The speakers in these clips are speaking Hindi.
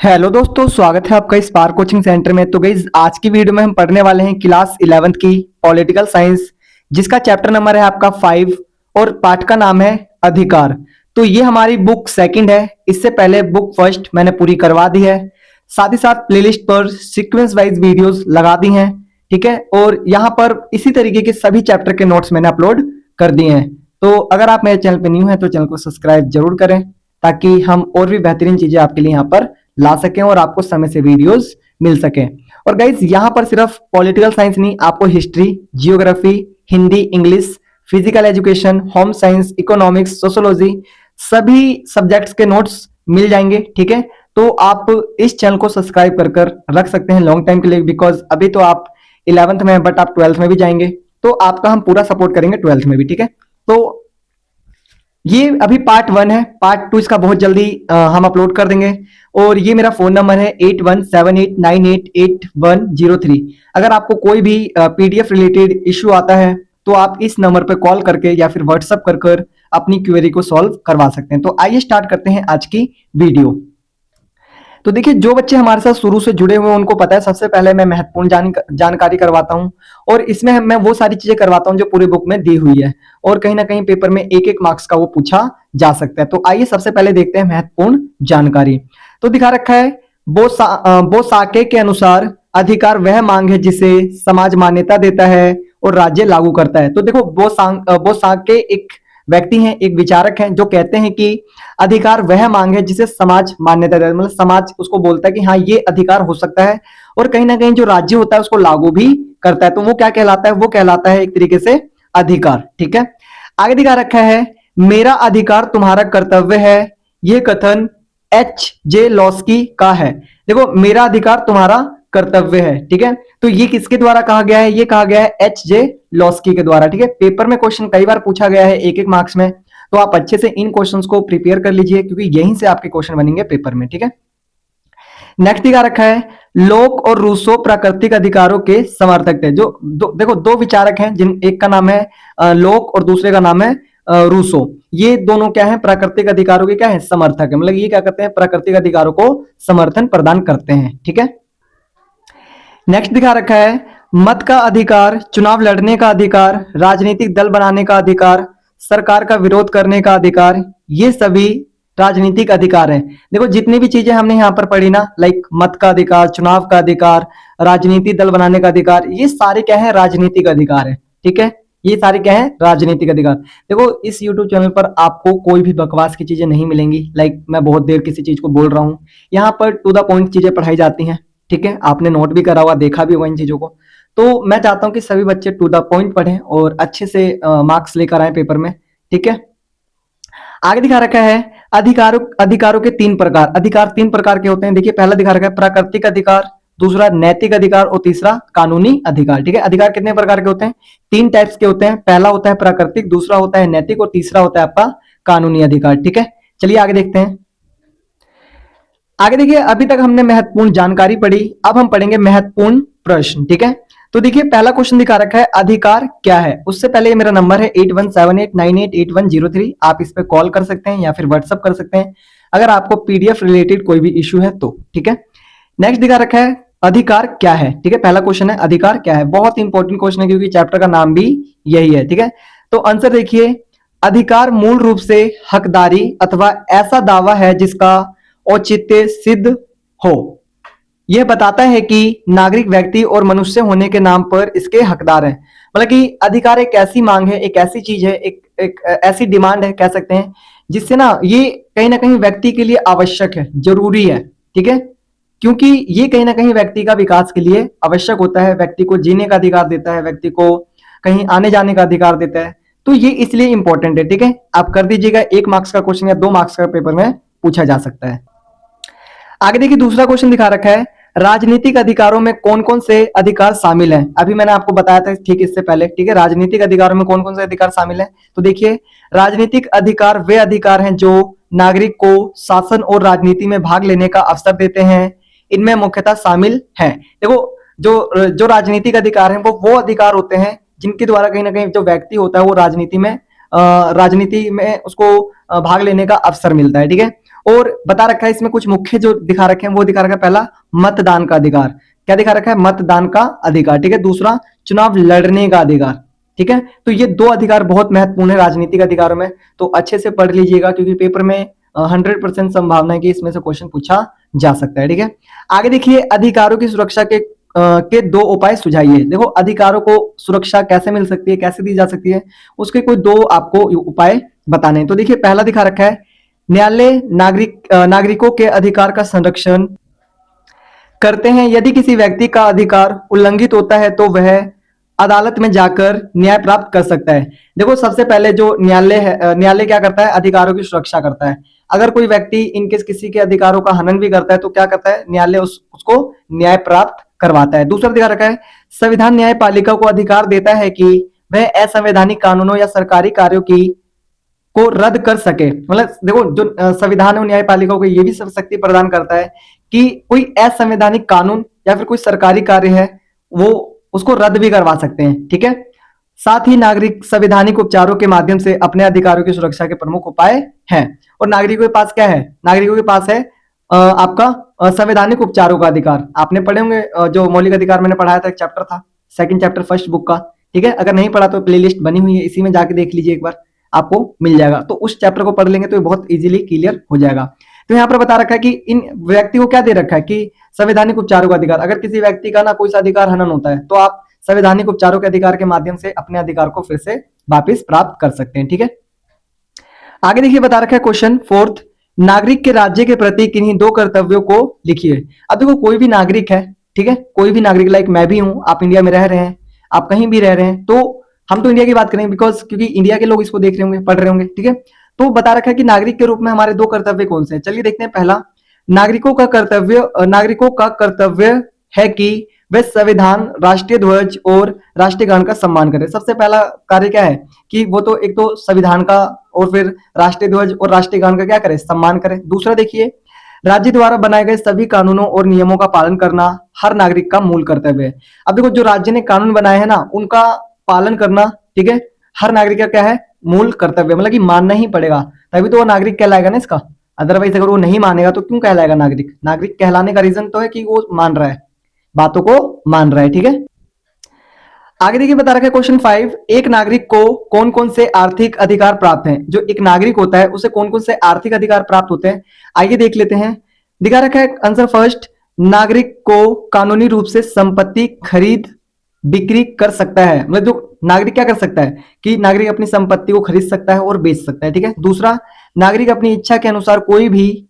हेलो दोस्तों, स्वागत है आपका स्पार्क कोचिंग सेंटर में। तो गाइस, आज की वीडियो में हम पढ़ने वाले हैं क्लास 11th की पॉलिटिकल साइंस, जिसका चैप्टर नंबर है आपका 5 और पाठ का नाम है अधिकार। तो ये हमारी बुक सेकंड है। इससे पहले बुक फर्स्ट मैंने पूरी करवा दी है, साथ ही साथ प्लेलिस्ट पर सीक्वेंस वाइज वीडियोस लगा दी हैं। ठीक है, और यहाँ पर इसी तरीके के सभी चैप्टर के नोट्स मैंने अपलोड कर दिए हैं। तो अगर आप मेरे चैनल पर न्यू हैं तो चैनल को सब्सक्राइब जरूर करें, ताकि हम और भी बेहतरीन चीजें आपके लिए यहाँ पर ला सकें और आपको समय से वीडियोस मिल सकें। और गाइज, यहाँ पर सिर्फ पॉलिटिकल साइंस नहीं, आपको history, geography, Hindi, English, physical education, home science, economics, sociology, सभी सब्जेक्ट्स के नोट्स मिल जाएंगे। ठीक है, तो आप इस चैनल को सब्सक्राइब कर रख सकते हैं लॉन्ग टाइम के लिए, बिकॉज अभी तो आप 11th में हैं, बट आप 12th में भी जाएंगे, तो आपका हम पूरा सपोर्ट करेंगे 12th में भी। ठीक है, तो ये अभी पार्ट 1 है। पार्ट 2 इसका बहुत जल्दी हम अपलोड कर देंगे। और ये मेरा फोन नंबर है 8178988103। अगर आपको कोई भी पीडीएफ रिलेटेड इश्यू आता है तो आप इस नंबर पर कॉल करके या फिर व्हाट्सएप कर अपनी क्वेरी को सॉल्व करवा सकते हैं। तो आइए स्टार्ट करते हैं आज की वीडियो। तो देखिए, जो बच्चे हमारे साथ शुरू से जुड़े हुए हैं उनको पता है, सबसे पहले मैं महत्वपूर्ण जानकारी करवाता हूं, और इसमें मैं वो सारी चीजें करवाता हूं जो पूरी बुक में दी हुई है, और कहीं ना कहीं पेपर में एक एक मार्क्स का वो पूछा जा सकता है। तो आइए सबसे पहले देखते हैं महत्वपूर्ण जानकारी। तो दिखा रखा है, बोसाके के अनुसार अधिकार वह मांग है जिसे समाज मान्यता देता है और राज्य लागू करता है। तो देखो, बोसाके एक व्यक्ति हैं, एक विचारक हैं, जो कहते हैं कि अधिकार वह मांग है जिसे समाज मान्यता देता है। मतलब समाज उसको बोलता है कि हाँ, ये अधिकार हो सकता है, और कहीं ना कहीं जो राज्य होता है उसको लागू भी करता है। तो वो क्या कहलाता है? वो कहलाता है एक तरीके से अधिकार। ठीक है, आगे दिखा रखा है, मेरा अधिकार तुम्हारा कर्तव्य है। यह कथन H.J. लॉस्की का है। देखो, मेरा अधिकार तुम्हारा कर्तव्य है। ठीक है, तो ये किसके द्वारा कहा गया है? ये कहा गया है H.J. लॉस्की के द्वारा। ठीक है, पेपर में क्वेश्चन कई बार पूछा गया है एक एक मार्क्स में, तो आप अच्छे से इन क्वेश्चंस को प्रिपेयर कर लीजिए, क्योंकि यहीं से आपके क्वेश्चन बनेंगे पेपर में। ठीक है, नेक्स्ट दिखा रखा है, लोक और रूसो प्राकृतिक अधिकारों के समर्थक थे। जो देखो, दो विचारक हैं, जिन एक का नाम है लोक और दूसरे का नाम है रूसो। ये दोनों क्या है? प्राकृतिक अधिकारों के क्या है? समर्थक है। मतलब ये क्या करते हैं? प्राकृतिक अधिकारों को समर्थन प्रदान करते हैं। ठीक है, नेक्स्ट दिखा रखा है, मत का अधिकार, चुनाव लड़ने का अधिकार, राजनीतिक दल बनाने का अधिकार, सरकार का विरोध करने का अधिकार, ये सभी राजनीतिक अधिकार हैं। देखो, जितनी भी चीजें हमने यहाँ पर पढ़ी ना, लाइक मत का अधिकार, चुनाव का अधिकार, राजनीतिक दल बनाने का अधिकार, ये सारे क्या है? राजनीतिक अधिकार है। ठीक है, ये सारे क्या है? राजनीतिक अधिकार। देखो, इस YouTube चैनल पर आपको कोई भी बकवास की चीजें नहीं मिलेंगी। लाइक मैं बहुत देर किसी चीज को बोल रहा हूँ, यहाँ पर टू द पॉइंट चीजें पढ़ाई जाती हैं। ठीक है, आपने नोट भी करा हुआ, देखा भी होगा इन चीजों को। तो मैं चाहता हूं कि सभी बच्चे टू द पॉइंट पढ़ें और अच्छे से मार्क्स लेकर आए पेपर में। ठीक है, आगे दिखा रखा है, अधिकारों के 3 प्रकार। अधिकार 3 प्रकार के होते हैं। देखिए, पहला दिखा रखा है प्राकृतिक अधिकार, दूसरा नैतिक अधिकार और तीसरा कानूनी अधिकार। ठीक है, अधिकार कितने प्रकार के होते हैं? 3 टाइप्स के होते हैं। पहला होता है प्राकृतिक, दूसरा होता है नैतिक और तीसरा होता है आपका कानूनी अधिकार। ठीक है, चलिए आगे देखते हैं। आगे देखिए, अभी तक हमने महत्वपूर्ण जानकारी पढ़ी, अब हम पढ़ेंगे महत्वपूर्ण प्रश्न। ठीक है, तो देखिए, पहला क्वेश्चन दिखा रखा है, अधिकार क्या है। उससे पहले मेरा नंबर है 8178988103। आप इस पे कॉल कर सकते हैं या फिर व्हाट्सअप कर सकते हैं अगर आपको पीडीएफ रिलेटेड कोई भी इश्यू है तो। ठीक है, नेक्स्ट दिखा रखा है, अधिकार क्या है। ठीक है, पहला क्वेश्चन है, अधिकार क्या है। बहुत इंपॉर्टेंट क्वेश्चन है, क्योंकि चैप्टर का नाम भी यही है। ठीक है, तो आंसर देखिए, अधिकार मूल रूप से हकदारी अथवा ऐसा दावा है जिसका औचित्य सिद्ध हो। यह बताता है कि नागरिक व्यक्ति और मनुष्य होने के नाम पर इसके हकदार हैं। मतलब कि अधिकार एक ऐसी मांग है, एक ऐसी चीज है, एक ऐसी डिमांड है, कह सकते हैं, जिससे ये कहीं ना कहीं व्यक्ति के लिए आवश्यक है, जरूरी है। ठीक है, क्योंकि ये कहीं ना कहीं व्यक्ति का विकास के लिए आवश्यक होता है, व्यक्ति को जीने का अधिकार देता है, व्यक्ति को कहीं आने जाने का अधिकार देता है। तो ये इसलिए इंपॉर्टेंट है। ठीक है, आप कर दीजिएगा, 1 मार्क्स का क्वेश्चन या 2 मार्क्स का पेपर में पूछा जा सकता है। आगे देखिए, दूसरा क्वेश्चन दिखा रखा है, राजनीतिक अधिकारों में कौन कौन से अधिकार शामिल हैं। अभी मैंने आपको बताया था ठीक इससे पहले। ठीक है, राजनीतिक अधिकारों में कौन कौन से अधिकार शामिल हैं। तो देखिए, राजनीतिक अधिकार वे अधिकार हैं जो नागरिक को शासन और राजनीति में भाग लेने का अवसर देते हैं। इनमें मुख्यतः शामिल हैं, देखो, जो राजनीतिक अधिकार हैं वो अधिकार होते हैं जिनके द्वारा कहीं ना कहीं जो व्यक्ति होता है वो राजनीति में उसको भाग लेने का अवसर मिलता है। ठीक है, और बता रखा है इसमें कुछ मुख्य जो दिखा रखे हैं वो दिखा रखा है, पहला मतदान का अधिकार, क्या दिखा रखा है, मतदान का अधिकार, ठीक है। दूसरा चुनाव लड़ने का अधिकार, ठीक है। तो ये दो अधिकार बहुत महत्वपूर्ण है राजनीतिक अधिकारों में, तो अच्छे से पढ़ लीजिएगा क्योंकि पेपर में 100% संभावना है कि इसमें से क्वेश्चन पूछा जा सकता है, ठीक है। आगे देखिए, अधिकारों की सुरक्षा के दो उपाय सुझाइए। देखो अधिकारों को सुरक्षा कैसे मिल सकती है, कैसे दी जा सकती है, उसके कोई दो आपको उपाय बताने हैं। तो देखिए पहला दिखा रखा है, न्यायालय नागरिकों के अधिकार का संरक्षण करते हैं। यदि किसी व्यक्ति का अधिकार उल्लंघित होता है तो वह अदालत में जाकर न्याय प्राप्त कर सकता है। देखो सबसे पहले जो न्यायालय है, न्यायालय क्या करता है, अधिकारों की सुरक्षा करता है। अगर कोई व्यक्ति इनकेस किसी के अधिकारों का हनन भी करता है तो क्या करता है, न्यायालय उसको न्याय प्राप्त करवाता है। दूसरा दिखा रखा है, संविधान न्यायपालिका को अधिकार देता है कि वह असंवैधानिक कानूनों या सरकारी कार्यों की को रद्द कर सके। मतलब देखो जो संविधान है न्यायपालिका को ये भी सब शक्ति प्रदान करता है कि कोई असंवैधानिक कानून या फिर कोई सरकारी कार्य है वो उसको रद्द भी करवा सकते हैं, ठीक है। साथ ही नागरिक संवैधानिक उपचारों के माध्यम से अपने अधिकारों की सुरक्षा के प्रमुख उपाय हैं। और नागरिकों के पास क्या है, नागरिकों के पास है आपका संवैधानिक उपचारों का अधिकार। आपने पढ़े होंगे जो मौलिक अधिकार मैंने पढ़ाया था, एक चैप्टर था, सेकंड चैप्टर फर्स्ट बुक का, ठीक है। अगर नहीं पढ़ा तो प्लेलिस्ट बनी हुई है, इसी में जाके देख लीजिए एक बार, आपको मिल जाएगा। तो उस चैप्टर को पढ़ लेंगे तो ये बहुत इजीली क्लियर हो जाएगा। तो यहाँ पर बता रखा है कि इन व्यक्ति को क्या दे रखा है कि संवैधानिक उपचारों का अधिकार। अगर किसी व्यक्ति का ना कोई सा अधिकार हनन होता है तो आप संवैधानिक उपचारों के अधिकार के माध्यम से अपने अधिकार को फिर से वापस प्राप्त कर सकते हैं, ठीक है। आगे देखिए बता रखा है क्वेश्चन फोर्थ, नागरिक के राज्य के प्रति किन्हीं दो कर्तव्यों को लिखिए। अब देखो कोई भी नागरिक है, ठीक है, कोई भी नागरिक, लाइक मैं भी हूं, आप इंडिया में रह रहे हैं, आप कहीं भी रह रहे हैं, तो हम तो इंडिया की बात करेंगे बिकॉज क्योंकि इंडिया के लोग इसको देख रहे होंगे, पढ़ रहे होंगे, ठीक है। तो बता रखा है कि नागरिक के रूप में हमारे दो कर्तव्य कौन से हैं। चलिए देखते हैं। पहला, नागरिकों का कर्तव्य है कि वे संविधान, राष्ट्रीय ध्वज और राष्ट्रीय गान का सम्मान करें। सबसे पहला कार्य क्या है कि वो तो एक तो संविधान का और फिर राष्ट्रीय ध्वज और राष्ट्रीय गान का क्या करें, सम्मान करें। दूसरा देखिए, राज्य द्वारा बनाए गए सभी कानूनों और नियमों का पालन करना हर नागरिक का मूल कर्तव्य है। अब देखो जो राज्य ने कानून बनाए हैं ना उनका पालन करना, ठीक है, हर नागरिक का क्या है, मूल कर्तव्य, मतलब कि मानना ही पड़ेगा, तभी तो वो नागरिक कहलाएगा ना इसका। अदरवाइज अगर वो नहीं मानेगा तो क्यों कहलाएगा नागरिक। नागरिक कहलाने का रीजन तो है कि वो मान रहा है, बातों को मान रहा है, ठीक है। आगे देखिए बता रखा है क्वेश्चन 5, एक नागरिक को कौन कौन से आर्थिक अधिकार प्राप्त हैं। जो एक नागरिक होता है उसे कौन कौन से आर्थिक अधिकार प्राप्त होते हैं, आइए देख लेते हैं। दिखा रखा है आंसर फर्स्ट, नागरिक को कानूनी रूप से संपत्ति खरीद बिक्री कर सकता है। मतलब जो नागरिक क्या कर सकता है कि नागरिक अपनी संपत्ति को खरीद सकता है और बेच सकता है, ठीक है। दूसरा, नागरिक अपनी इच्छा के अनुसार कोई भी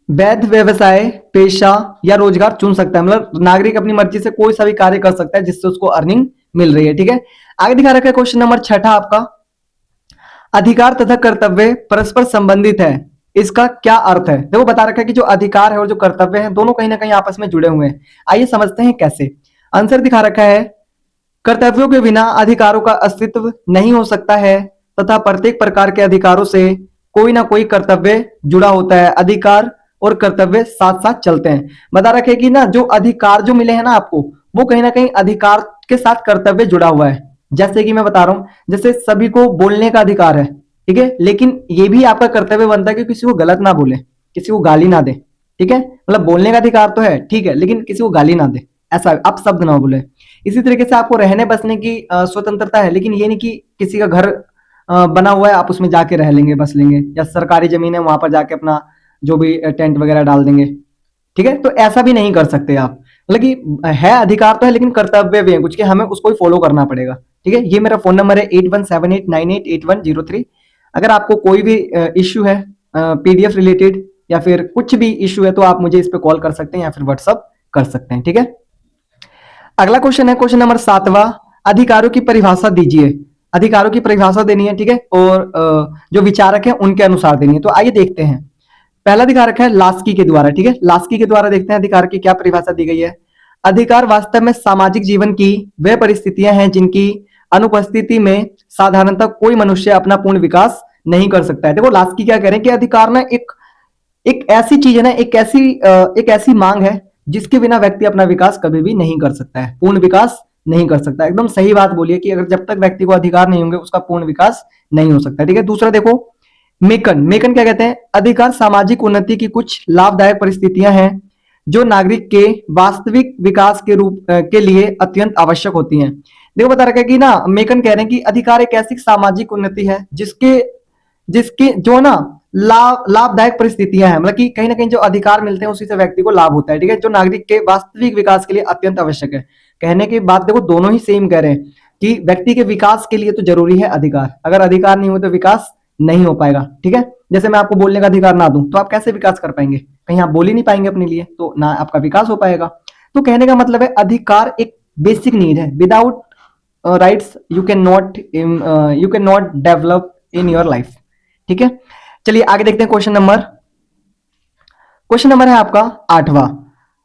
वैध व्यवसाय, पेशा या रोजगार चुन सकता है। मतलब नागरिक अपनी मर्जी से कोई सा भी कार्य कर सकता है जिससे उसको अर्निंग मिल रही है, ठीक है। आगे दिखा रखा है क्वेश्चन नंबर 6 आपका, अधिकार तथा कर्तव्य परस्पर संबंधित है, इसका क्या अर्थ है। देखो बता रखा है कि जो अधिकार है और जो कर्तव्य है दोनों कहीं ना कहीं आपस में जुड़े हुए हैं। आइए समझते हैं कैसे। आंसर दिखा रखा है, कर्तव्यों के बिना अधिकारों का अस्तित्व नहीं हो सकता है तथा प्रत्येक प्रकार के अधिकारों से कोई ना कोई कर्तव्य जुड़ा होता है। अधिकार और कर्तव्य साथ साथ चलते हैं। बता रखे कि ना जो अधिकार जो मिले हैं ना आपको, वो कहीं ना कहीं अधिकार के साथ कर्तव्य जुड़ा हुआ है। जैसे कि मैं बता रहा हूं, जैसे सभी को बोलने का अधिकार है, ठीक है, लेकिन ये भी आपका कर्तव्य बनता है कि किसी को गलत ना बोले, किसी को गाली ना दे, ठीक है। मतलब बोलने का अधिकार तो है, ठीक है, लेकिन किसी को गाली ना दे, ऐसा अपशब्द ना बोले। इसी तरीके से आपको रहने बसने की स्वतंत्रता है, लेकिन ये नहीं कि किसी का घर बना हुआ है आप उसमें जाके रह लेंगे, बस लेंगे, या सरकारी जमीन है वहां पर जाके अपना जो भी टेंट वगैरह डाल देंगे, ठीक है। तो ऐसा भी नहीं कर सकते आप। मतलब कि है अधिकार तो है लेकिन कर्तव्य भी है कुछ के, हमें उसको ही फॉलो करना पड़ेगा, ठीक है। ये मेरा फोन नंबर है 8178988103। अगर आपको कोई भी इश्यू है पीडीएफ रिलेटेड या फिर कुछ भी इश्यू है तो आप मुझे इस पे कॉल कर सकते हैं या फिर व्हाट्सअप कर सकते हैं, ठीक है। अगला क्वेश्चन है क्वेश्चन नंबर 7वां, अधिकारों की परिभाषा दीजिए। अधिकारों की परिभाषा देनी है, ठीक है, और जो विचारक है उनके अनुसार देनी है। तो आइए देखते हैं। पहला दिखा रखा है लास्की के द्वारा, ठीक है, लास्की के द्वारा देखते हैं अधिकार की क्या परिभाषा दी गई है। अधिकार वास्तव में सामाजिक जीवन की वे परिस्थितियां हैं जिनकी अनुपस्थिति में साधारणतः कोई मनुष्य अपना पूर्ण विकास नहीं कर सकता है। देखो लास्की क्या कह रहे हैं कि अधिकार ना एक ऐसी चीज है ना, एक ऐसी मांग है जिसके बिना व्यक्ति अपना विकास कभी भी नहीं कर सकता है, पूर्ण विकास नहीं कर सकता। एकदम सही बात बोलिए कि अगर जब तक व्यक्ति को अधिकार नहीं होंगे उसका पूर्ण विकास नहीं हो सकता, ठीक है। दूसरा देखो, मेकन मेकन क्या कहते हैं? अधिकार सामाजिक उन्नति की कुछ लाभदायक परिस्थितियां हैं जो नागरिक के वास्तविक विकास के के लिए अत्यंत आवश्यक होती हैं। देखो बता रखा है कि ना, मेकन कह रहे हैं कि अधिकार एक ऐसी सामाजिक उन्नति है जिसके जिसके जो ना लाभदायक परिस्थितियां हैं, मतलब कि कहीं ना कहीं जो अधिकार मिलते हैं उसी से व्यक्ति को लाभ होता है, ठीक है, जो नागरिक के वास्तविक विकास के लिए अत्यंत आवश्यक है। कहने की बात देखो दोनों ही सेम कह रहे हैं कि व्यक्ति के विकास के लिए तो जरूरी है अधिकार, अगर अधिकार नहीं हो तो विकास नहीं हो पाएगा, ठीक है। जैसे मैं आपको बोलने का अधिकार ना दूं तो आप कैसे विकास कर पाएंगे? कहीं आप बोल ही नहीं पाएंगे अपने लिए, तो ना आपका विकास हो पाएगा। तो कहने का मतलब है अधिकार एक बेसिक नीड है, without rights you can not develop in your life, ठीक है। चलिए आगे देखते हैं क्वेश्चन नंबर है आपका 8वां।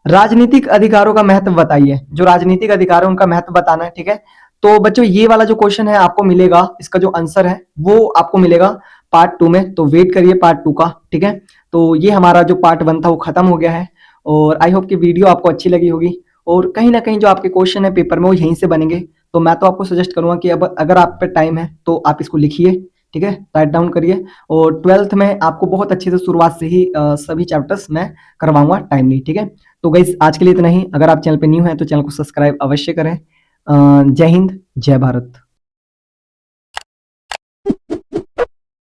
राजनीतिक अधिकारों का महत्व बताइए। जो राजनीतिक अधिकार है उनका महत्व बताना है, ठीक है। तो बच्चों ये वाला जो क्वेश्चन है आपको मिलेगा, इसका जो आंसर है वो आपको मिलेगा पार्ट 2 में, तो वेट करिए पार्ट 2 का, ठीक है। तो ये हमारा जो पार्ट 1 था वो खत्म हो गया है, और आई होप कि वीडियो आपको अच्छी लगी होगी, और कहीं ना कहीं जो आपके क्वेश्चन है पेपर में वो यहीं से बनेंगे। तो मैं तो आपको सजेस्ट करूंगा कि अब अगर आप पे टाइम है तो आप इसको लिखिए, ठीक है, राइट डाउन करिए। और 12th में आपको बहुत अच्छे से शुरुआत से ही सभी चैप्टर्स मैं करवाऊंगा टाइमली, ठीक है। तो गाइस आज के लिए इतना ही। अगर आप चैनल पे न्यू हैं तो चैनल को सब्सक्राइब अवश्य करें। जय हिंद, जय भारत।